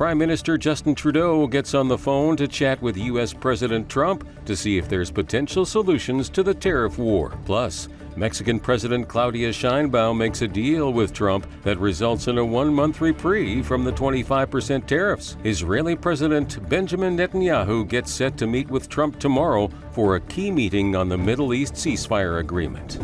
Prime Minister Justin Trudeau gets on the phone to chat with U.S. President Trump to see if there's potential solutions to the tariff war. Plus, Mexican President Claudia Sheinbaum makes a deal with Trump that results in a one-month reprieve from the 25% tariffs. Israeli President Benjamin Netanyahu gets set to meet with Trump tomorrow for a key meeting on the Middle East ceasefire agreement.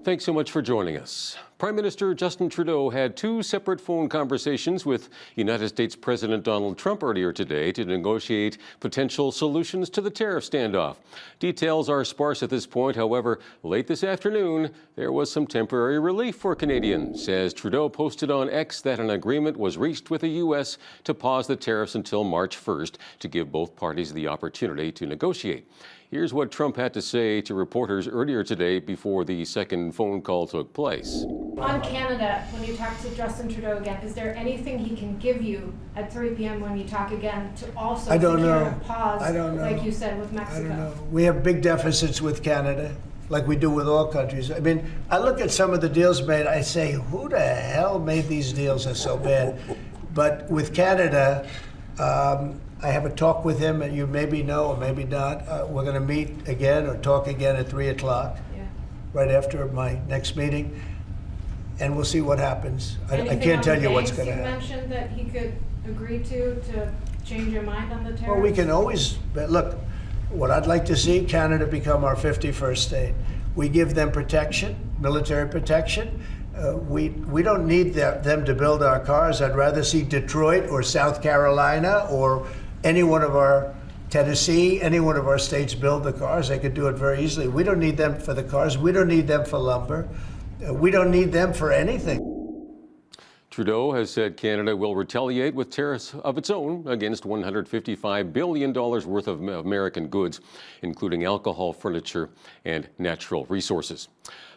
Thanks so much for joining us. Prime Minister Justin Trudeau had two separate phone conversations with United States President Donald Trump earlier today to negotiate potential solutions to the tariff standoff. Details are sparse at this point. However, late this afternoon, there was some temporary relief for Canadians, as Trudeau posted on X that an agreement was reached with the U.S. to pause the tariffs until March 1st to give both parties the opportunity to negotiate. Here's what Trump had to say to reporters earlier today before the second phone call took place. On Canada, when you talk to Justin Trudeau again, is there anything he can give you at 3 p.m. when you talk again to also secure a pause, like you said, with Mexico? I don't know. We have big deficits with Canada, like we do with all countries. I mean, I look at some of the deals made, I say, who the hell made these deals are so bad? But with Canada, I have a talk with him, and you maybe know or maybe not. We're going to meet again or talk again at 3 o'clock, right after my next meeting, and we'll see what happens. I can't tell you what's going to happen. You mentioned that he could agree to change your mind on the tariffs? Well, we can always, look, what I'd like to see, Canada become our 51st state. We give them protection, military protection. We don't need them to build our cars. I'd rather see Detroit or South Carolina or any one of our, Tennessee, any one of our states build the cars. They could do it very easily. We don't need them for the cars. We don't need them for lumber. We don't need them for anything. Trudeau has said Canada will retaliate with tariffs of its own against $155 billion worth of American goods, including alcohol, furniture, and natural resources.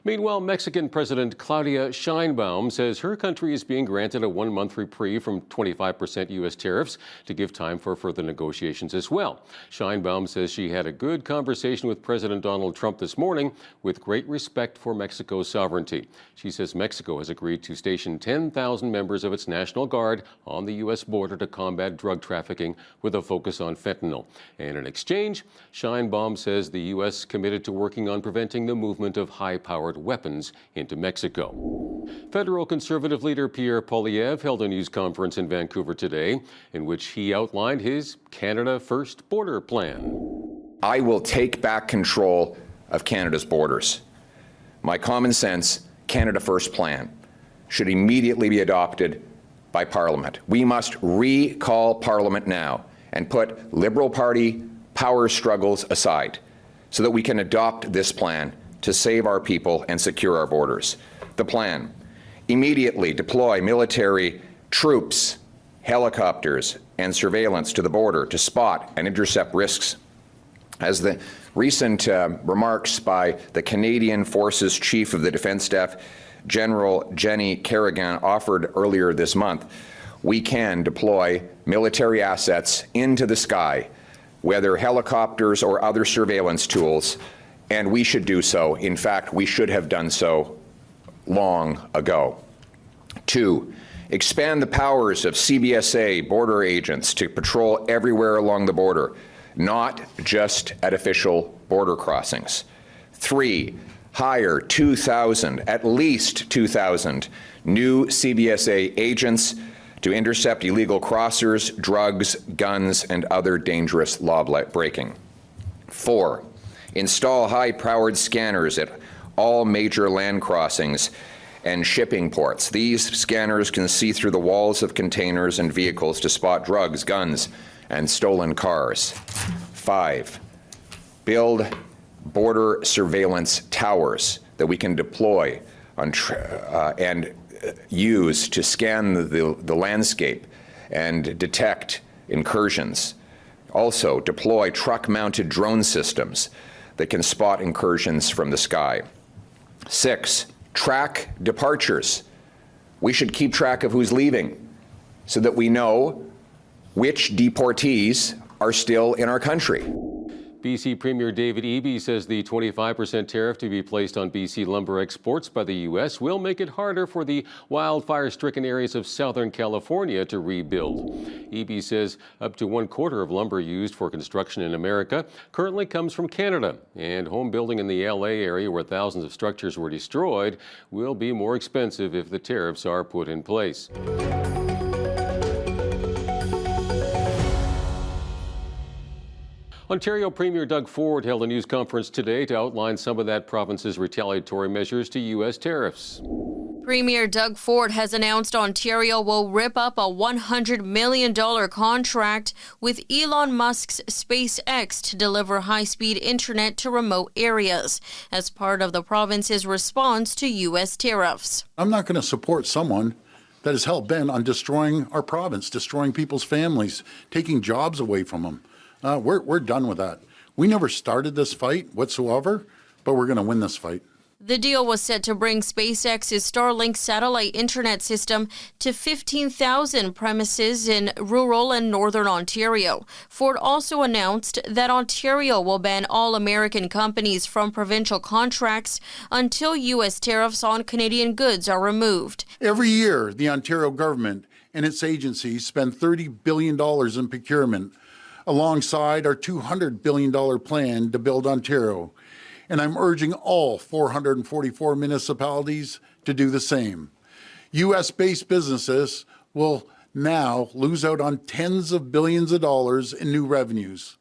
Meanwhile, Mexican President Claudia Sheinbaum says her country is being granted a one-month reprieve from 25% U.S. tariffs to give time for further negotiations as well. Sheinbaum says she had a good conversation with President Donald Trump this morning with great respect for Mexico's sovereignty. She says Mexico has agreed to station 10,000 members of its National Guard on the U.S. border to combat drug trafficking with a focus on fentanyl. And in exchange, Sheinbaum says the U.S. committed to working on preventing the movement of high-powered weapons into Mexico. Federal Conservative leader Pierre Poilievre held a news conference in Vancouver today in which he outlined his Canada First border plan. I will take back control of Canada's borders. My common sense Canada First plan should immediately be adopted by Parliament. We must recall Parliament now and put Liberal Party power struggles aside so that we can adopt this plan to save our people and secure our borders. The plan: immediately deploy military troops, helicopters, and surveillance to the border to spot and intercept risks. As the recent remarks by the Canadian Forces Chief of the Defence Staff, General Jenny Kerrigan, offered earlier this month, we can deploy military assets into the sky, whether helicopters or other surveillance tools, and we should do so. In fact, we should have done so long ago. 2, expand the powers of CBSA border agents to patrol everywhere along the border, not just at official border crossings. 3, hire 2,000, at least 2,000 new CBSA agents to intercept illegal crossers, drugs, guns, and other dangerous law breaking. 4, install high-powered scanners at all major land crossings and shipping ports. These scanners can see through the walls of containers and vehicles to spot drugs, guns, and stolen cars. 5, build border surveillance towers that we can deploy on and use to scan the landscape and detect incursions. Also, deploy truck-mounted drone systems that can spot incursions from the sky. 6, track departures. We should keep track of who's leaving so that we know which deportees are still in our country. BC Premier David Eby says the 25% tariff to be placed on BC lumber exports by the U.S. will make it harder for the wildfire-stricken areas of Southern California to rebuild. Eby says up to 1/4 of lumber used for construction in America currently comes from Canada, and home building in the L.A. area where thousands of structures were destroyed will be more expensive if the tariffs are put in place. Ontario Premier Doug Ford held a news conference today to outline some of that province's retaliatory measures to U.S. tariffs. Premier Doug Ford has announced Ontario will rip up a $100 million contract with Elon Musk's SpaceX to deliver high-speed internet to remote areas as part of the province's response to U.S. tariffs. I'm not going to support someone that is hell-bent on destroying our province, destroying people's families, taking jobs away from them. We're done with that. We never started this fight whatsoever, but we're going to win this fight. The deal was set to bring SpaceX's Starlink satellite internet system to 15,000 premises in rural and northern Ontario. Ford also announced that Ontario will ban all American companies from provincial contracts until U.S. tariffs on Canadian goods are removed. Every year, the Ontario government and its agencies spend $30 billion in procurement, alongside our $200 billion plan to build Ontario. And I'm urging all 444 municipalities to do the same. U.S.-based businesses will now lose out on tens of billions of dollars in new revenues.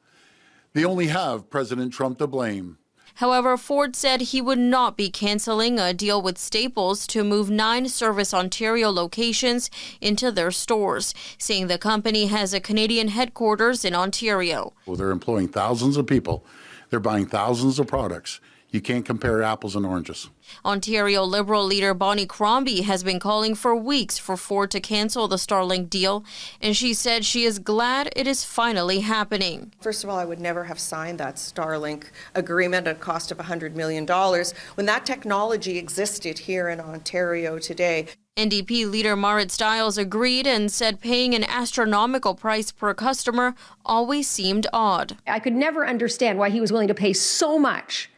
They only have President Trump to blame. However, Ford said he would not be canceling a deal with Staples to move 9 Service Ontario locations into their stores, saying the company has a Canadian headquarters in Ontario. Well, they're employing thousands of people. They're buying thousands of products. You can't compare apples and oranges. Ontario Liberal leader Bonnie Crombie has been calling for weeks for Ford to cancel the Starlink deal, and she said she is glad it is finally happening. First of all, I would never have signed that Starlink agreement at a cost of $100 million when that technology existed here in Ontario today. NDP leader Marit Stiles agreed and said paying an astronomical price per customer always seemed odd. I could never understand why he was willing to pay so much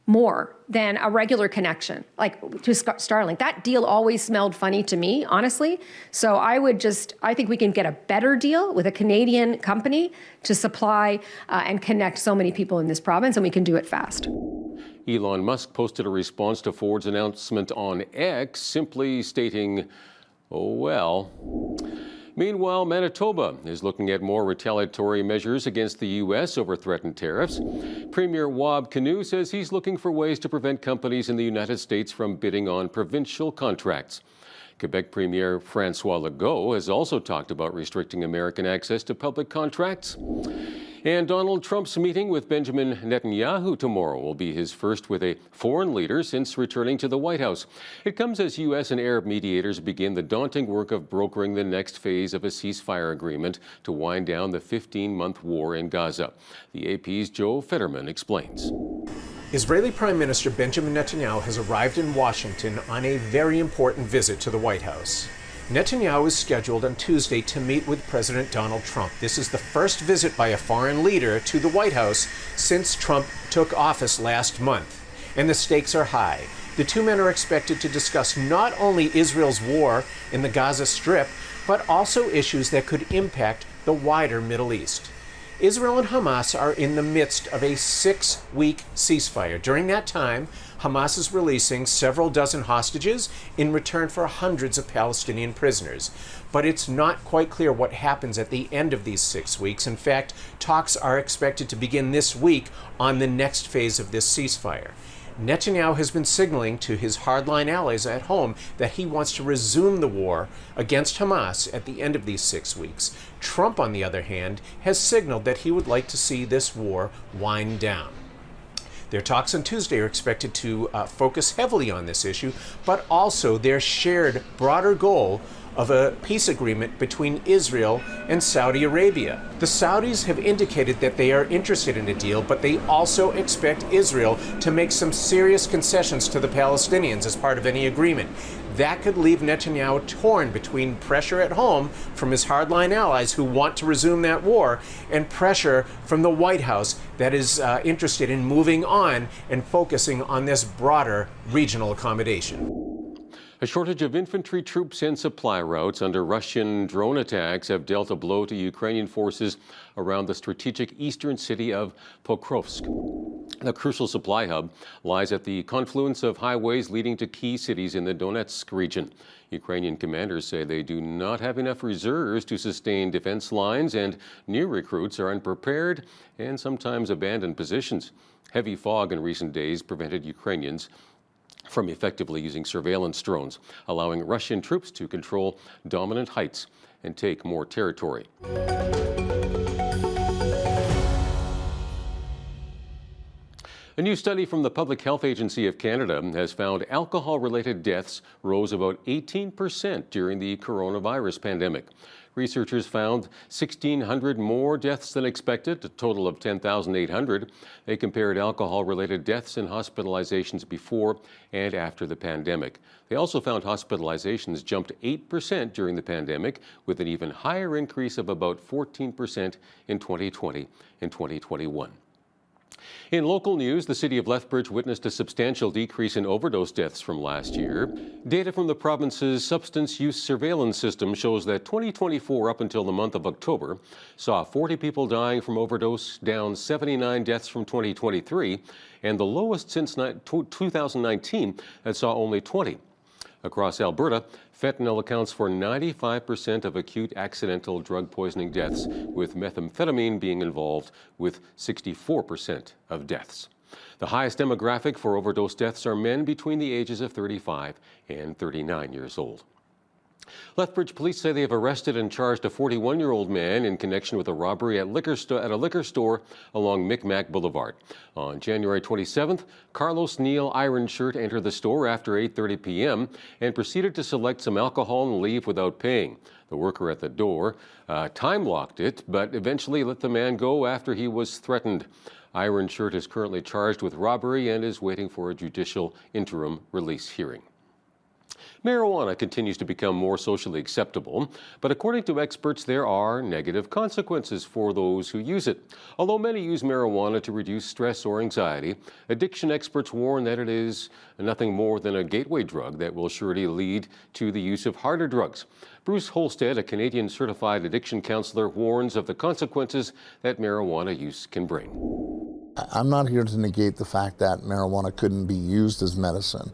more than a regular connection, like to Starlink. That deal always smelled funny to me, honestly. So I think we can get a better deal with a Canadian company to supply and connect so many people in this province, and we can do it fast. Elon Musk posted a response to Ford's announcement on X, simply stating, "Oh well." Meanwhile, Manitoba is looking at more retaliatory measures against the U.S. over threatened tariffs. Premier Wab Kinew says he's looking for ways to prevent companies in the United States from bidding on provincial contracts. Quebec Premier François Legault has also talked about restricting American access to public contracts. And Donald Trump's meeting with Benjamin Netanyahu tomorrow will be his first with a foreign leader since returning to the White House. It comes as U.S. and Arab mediators begin the daunting work of brokering the next phase of a ceasefire agreement to wind down the 15-month war in Gaza. The AP's Joe Fetterman explains. Israeli Prime Minister Benjamin Netanyahu has arrived in Washington on a very important visit to the White House. Netanyahu is scheduled on Tuesday to meet with President Donald Trump. This is the first visit by a foreign leader to the White House since Trump took office last month. And the stakes are high. The two men are expected to discuss not only Israel's war in the Gaza Strip, but also issues that could impact the wider Middle East. Israel and Hamas are in the midst of a 6-week ceasefire. During that time, Hamas is releasing several dozen hostages in return for hundreds of Palestinian prisoners. But it's not quite clear what happens at the end of these 6 weeks. In fact, talks are expected to begin this week on the next phase of this ceasefire. Netanyahu has been signaling to his hardline allies at home that he wants to resume the war against Hamas at the end of these 6 weeks. Trump, on the other hand, has signaled that he would like to see this war wind down. Their talks on Tuesday are expected to focus heavily on this issue, but also their shared broader goal of a peace agreement between Israel and Saudi Arabia. The Saudis have indicated that they are interested in a deal, but they also expect Israel to make some serious concessions to the Palestinians as part of any agreement. That could leave Netanyahu torn between pressure at home from his hardline allies who want to resume that war and pressure from the White House that is interested in moving on and focusing on this broader regional accommodation. A shortage of infantry troops and supply routes under Russian drone attacks have dealt a blow to Ukrainian forces around the strategic eastern city of Pokrovsk. The crucial supply hub lies at the confluence of highways leading to key cities in the Donetsk region. Ukrainian commanders say they do not have enough reserves to sustain defense lines, and new recruits are unprepared and sometimes abandon positions. Heavy fog in recent days prevented Ukrainians from effectively using surveillance drones, allowing Russian troops to control dominant heights and take more territory. A new study from the Public Health Agency of Canada has found alcohol-related deaths rose about 18% during the coronavirus pandemic. Researchers found 1,600 more deaths than expected, a total of 10,800. They compared alcohol-related deaths and hospitalizations before and after the pandemic. They also found hospitalizations jumped 8% during the pandemic, with an even higher increase of about 14% in 2020 and 2021. In local news, the city of Lethbridge witnessed a substantial decrease in overdose deaths from last year. Data from the province's substance use surveillance system shows that 2024 up until the month of October saw 40 people dying from overdose, down 79 deaths from 2023, and the lowest since 2019 that saw only 20. Across Alberta, fentanyl accounts for 95% of acute accidental drug poisoning deaths, with methamphetamine being involved with 64% of deaths. The highest demographic for overdose deaths are men between the ages of 35 and 39 years old. Lethbridge police say they have arrested and charged a 41-year-old man in connection with a robbery at a liquor store along Micmac Boulevard. On January 27th, Carlos Neal Ironshirt entered the store after 8:30 p.m. and proceeded to select some alcohol and leave without paying. The worker at the door time-locked it, but eventually let the man go after he was threatened. Ironshirt is currently charged with robbery and is waiting for a judicial interim release hearing. Marijuana continues to become more socially acceptable, but according to experts, there are negative consequences for those who use it. Although many use marijuana to reduce stress or anxiety, addiction experts warn that it is nothing more than a gateway drug that will surely lead to the use of harder drugs. Bruce Holstead, a Canadian certified addiction counselor, warns of the consequences that marijuana use can bring. I'm not here to negate the fact that marijuana couldn't be used as medicine.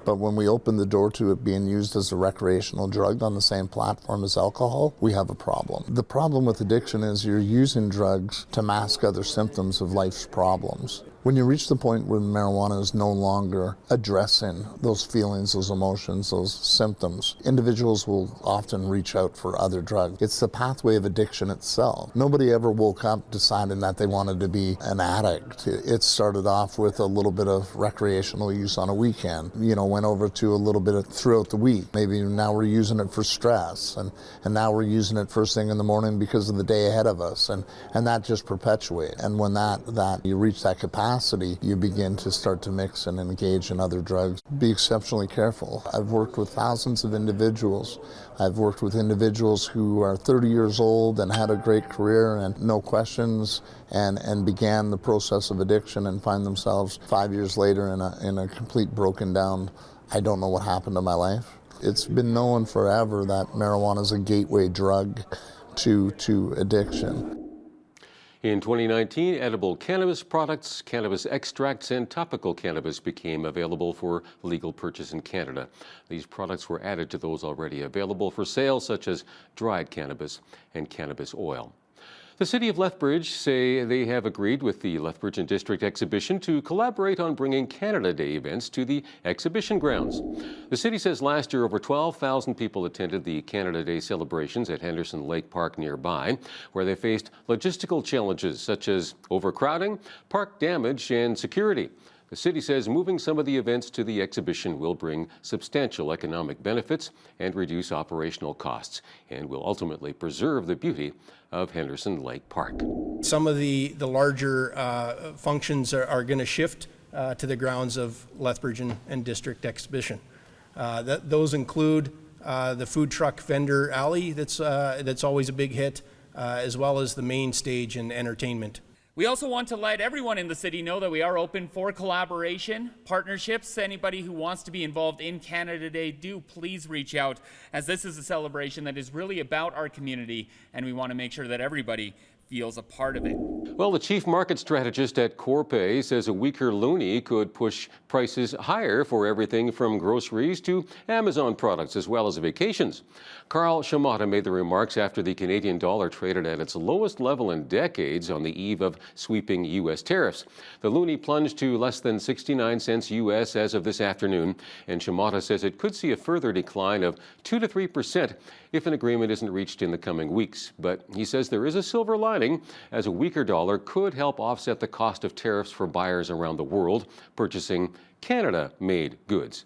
But when we open the door to it being used as a recreational drug on the same platform as alcohol, we have a problem. The problem with addiction is you're using drugs to mask other symptoms of life's problems. When you reach the point where marijuana is no longer addressing those feelings, those emotions, those symptoms, individuals will often reach out for other drugs. It's the pathway of addiction itself. Nobody ever woke up deciding that they wanted to be an addict. It started off with a little bit of recreational use on a weekend, went over to a little bit of throughout the week. Maybe now we're using it for stress, and now we're using it first thing in the morning because of the day ahead of us, and that just perpetuates. And when that you reach that capacity, you begin to start to mix and engage in other drugs. Be exceptionally careful. I've worked with thousands of individuals. I've worked with individuals who are 30 years old and had a great career and no questions and began the process of addiction and find themselves 5 years later in a complete broken down, I don't know what happened to my life. It's been known forever that marijuana is a gateway drug to addiction. In 2019, edible cannabis products, cannabis extracts, and topical cannabis became available for legal purchase in Canada. These products were added to those already available for sale, such as dried cannabis and cannabis oil. The City of Lethbridge say they have agreed with the Lethbridge and District Exhibition to collaborate on bringing Canada Day events to the exhibition grounds. The city says last year over 12,000 people attended the Canada Day celebrations at Henderson Lake Park nearby, where they faced logistical challenges such as overcrowding, park damage, and security. The city says moving some of the events to the exhibition will bring substantial economic benefits and reduce operational costs, and will ultimately preserve the beauty of Henderson Lake Park. Some of the larger functions are going to shift to the grounds of Lethbridge and District Exhibition. Those include the food truck vendor alley that's always a big hit, as well as the main stage and entertainment. We also want to let everyone in the city know that we are open for collaboration, partnerships. Anybody who wants to be involved in Canada Day, do please reach out, as this is a celebration that is really about our community, and we want to make sure that everybody feels a part of it. Well, the chief market strategist at Corpay says a weaker loonie could push prices higher for everything from groceries to Amazon products, as well as vacations. Carl Shimada made the remarks after the Canadian dollar traded at its lowest level in decades on the eve of sweeping U.S. tariffs. The loonie plunged to less than 69 cents U.S. as of this afternoon, and Shimada says it could see a further decline of 2 to 3% if an agreement isn't reached in the coming weeks. But he says there is a silver lining, as a weaker dollar could help offset the cost of tariffs for buyers around the world purchasing Canada-made goods.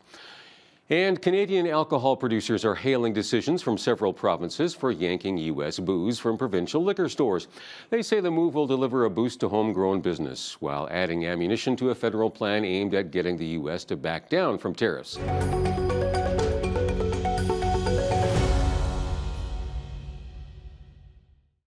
And Canadian alcohol producers are hailing decisions from several provinces for yanking U.S. booze from provincial liquor stores. They say the move will deliver a boost to homegrown business, while adding ammunition to a federal plan aimed at getting the U.S. to back down from tariffs.